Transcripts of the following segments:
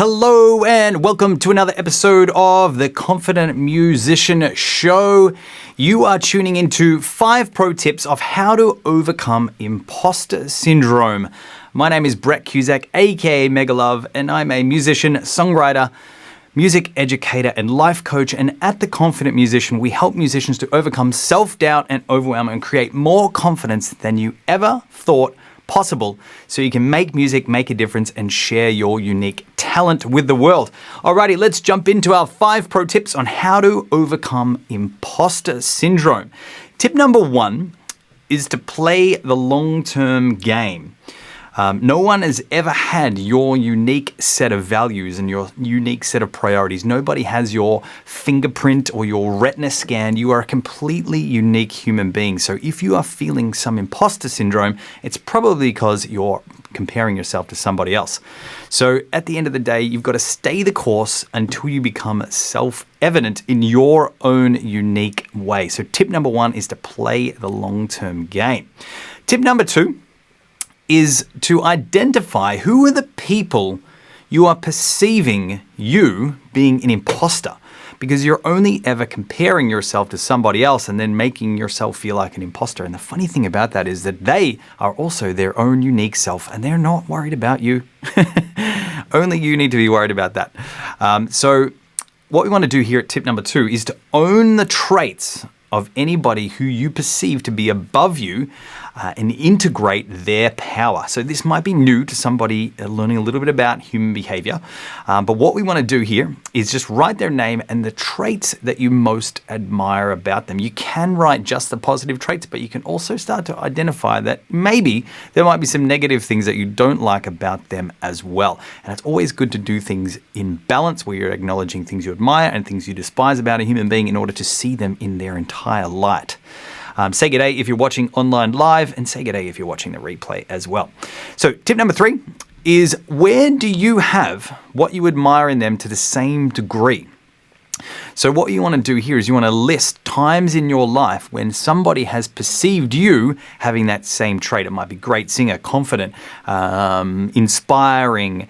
Hello and welcome to another episode of the Confident Musician Show. You are tuning into 5 pro tips of how to overcome imposter syndrome. My name is Brett Cusack, aka Megalove, and I'm a musician, songwriter, music educator, and life coach. And at the Confident Musician, we help musicians to overcome self-doubt and overwhelm and create more confidence than you ever thought possible, so you can make music, make a difference, and share your unique talent with the world. Alrighty, let's jump into our 5 pro tips on how to overcome imposter syndrome. Tip number 1 is to play the long-term game. No one has ever had your unique set of values and your unique set of priorities. Nobody has your fingerprint or your retina scan. You are a completely unique human being. So if you are feeling some imposter syndrome, it's probably because you're comparing yourself to somebody else. So at the end of the day, you've got to stay the course until you become self-evident in your own unique way. So tip number 1 is to play the long-term game. Tip number 2 is to identify who are the people you are perceiving you being an imposter, because you're only ever comparing yourself to somebody else and then making yourself feel like an imposter. And the funny thing about that is that they are also their own unique self and they're not worried about you. Only you need to be worried about that. So what we want to do here at tip number 2 is to own the traits of anybody who you perceive to be above you and integrate their power. So this might be new to somebody learning a little bit about human behavior, but what we want to do here is just write their name and the traits that you most admire about them. You can write just the positive traits, but you can also start to identify that maybe there might be some negative things that you don't like about them as well. And it's always good to do things in balance, where you're acknowledging things you admire and things you despise about a human being in order to see them in their entire light. Say g'day if you're watching online live, and say g'day if you're watching the replay as well. So tip number 3 is, where do you have what you admire in them to the same degree? So what you want to do here is you want to list times in your life when somebody has perceived you having that same trait. It might be great singer, confident, inspiring,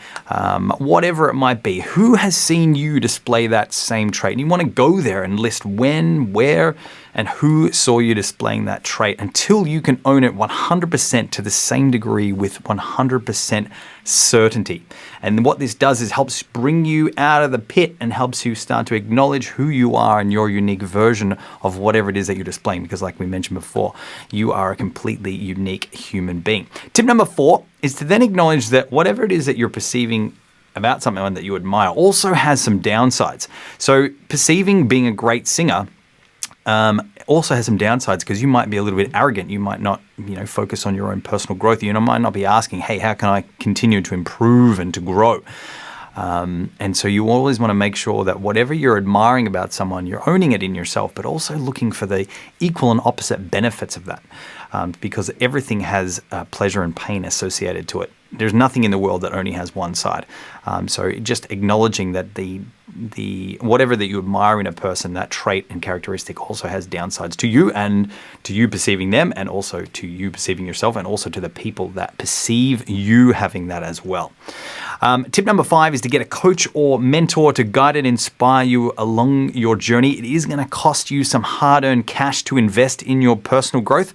whatever it might be. Who has seen you display that same trait? And you want to go there and list when, where, and who saw you displaying that trait until you can own it 100% to the same degree with 100% certainty. And what this does is helps bring you out of the pit and helps you start to acknowledge who you are and your unique version of whatever it is that you're displaying. Because like we mentioned before, you are a completely unique human being. Tip number 4 is to then acknowledge that whatever it is that you're perceiving about someone that you admire also has some downsides. So perceiving being a great singer also has some downsides, because you might be a little bit arrogant. You might not, focus on your own personal growth. You might not be asking, hey, how can I continue to improve and to grow? And so you always want to make sure that whatever you're admiring about someone, you're owning it in yourself, but also looking for the equal and opposite benefits of that, because everything has pleasure and pain associated to it. There's nothing in the world that only has one side. So just acknowledging that the whatever that you admire in a person, that trait and characteristic also has downsides to you and to you perceiving them, and also to you perceiving yourself, and also to the people that perceive you having that as well. Tip number 5 is to get a coach or mentor to guide and inspire you along your journey. It is going to cost you some hard-earned cash to invest in your personal growth.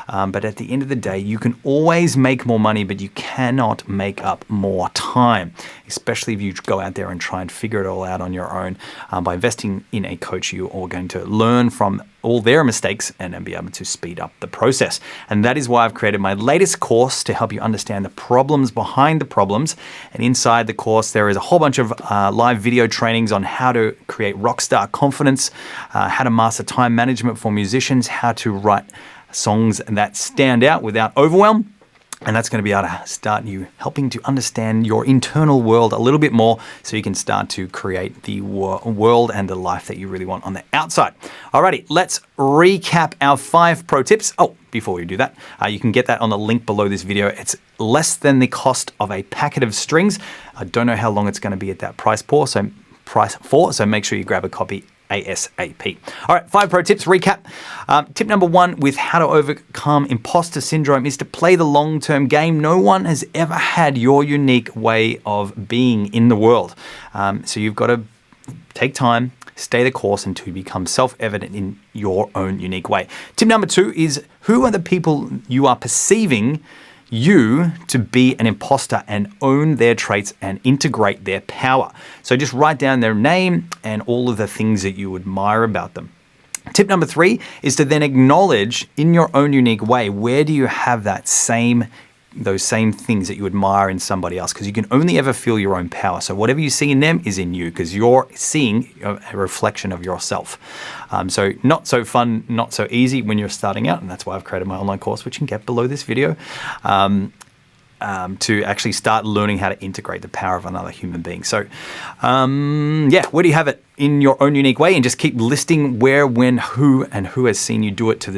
But at the end of the day, you can always make more money, but you cannot make up more time, especially if you go out there and try and figure it all out on your own. By investing in a coach, you are going to learn from all their mistakes and then be able to speed up the process. And that is why I've created my latest course to help you understand the problems behind the problems. And inside the course, there is a whole bunch of live video trainings on how to create rockstar confidence, how to master time management for musicians, how to write songs that stand out without overwhelm. And that's going to be able to start you helping to understand your internal world a little bit more, so you can start to create the world and the life that you really want on the outside. Alrighty, let's recap our 5 pro tips. Oh, before we do that, you can get that on the link below this video. It's less than the cost of a packet of strings. I don't know how long it's going to be at that price for, so make sure you grab a copy ASAP. All right, 5 pro tips recap. Tip number 1 with how to overcome imposter syndrome is to play the long-term game. No one has ever had your unique way of being in the world. So you've got to take time, stay the course until you become self-evident in your own unique way. Tip number 2 is who are the people you are perceiving you to be an imposter, and own their traits and integrate their power. So just write down their name and all of the things that you admire about them. Tip number 3 is to then acknowledge in your own unique way, where do you have those same things that you admire in somebody else, because you can only ever feel your own power. So whatever you see in them is in you, because you're seeing a reflection of yourself. So not so fun, not so easy when you're starting out, and that's why I've created my online course, which you can get below this video, to actually start learning how to integrate the power of another human being. So where do you have it in your own unique way, and just keep listing where, when, who has seen you do it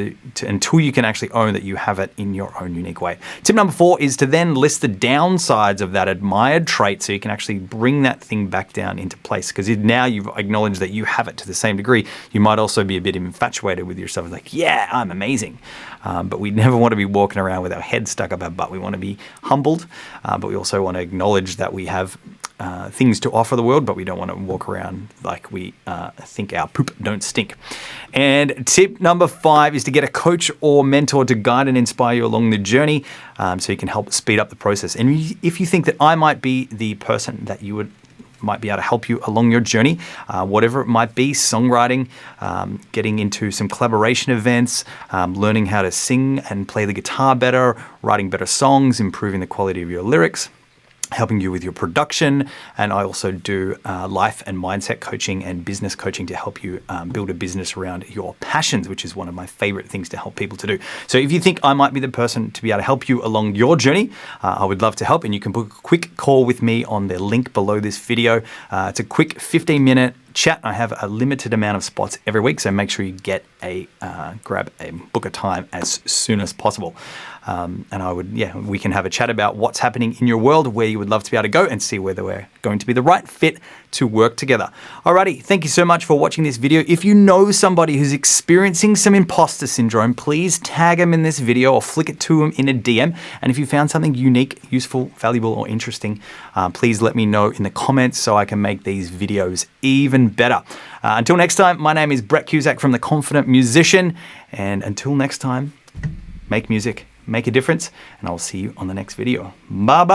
until you can actually own that you have it in your own unique way. Tip number 4 is to then list the downsides of that admired trait, so you can actually bring that thing back down into place, because now you've acknowledged that you have it to the same degree. You might also be a bit infatuated with yourself, like, yeah, I'm amazing. But we never want to be walking around with our head stuck up our butt. We want to be humbled, but we also want to acknowledge that we have things to offer the world, but we don't want to walk around like we think our poop don't stink. And tip number 5 is to get a coach or mentor to guide and inspire you along the journey, so you can help speed up the process. And if you think that I might be the person that might be able to help you along your journey, whatever it might be, songwriting, getting into some collaboration events, learning how to sing and play the guitar better, writing better songs, improving the quality of your lyrics, helping you with your production. And I also do life and mindset coaching and business coaching to help you build a business around your passions, which is one of my favorite things to help people to do. So if you think I might be the person to be able to help you along your journey, I would love to help, and you can book a quick call with me on the link below this video. It's a quick 15-minute chat. I have a limited amount of spots every week, so make sure you book a time as soon as possible. And we can have a chat about what's happening in your world, where you would love to be able to go, and see whether we're going to be the right fit to work together. Alrighty, thank you so much for watching this video. If you know somebody who's experiencing some imposter syndrome, please tag them in this video or flick it to them in a DM. And if you found something unique, useful, valuable, or interesting, please let me know in the comments so I can make these videos even better. Until next time, my name is Brett Cusack from The Confident Musician. And until next time, make music, make a difference, and I'll see you on the next video. Bye-bye.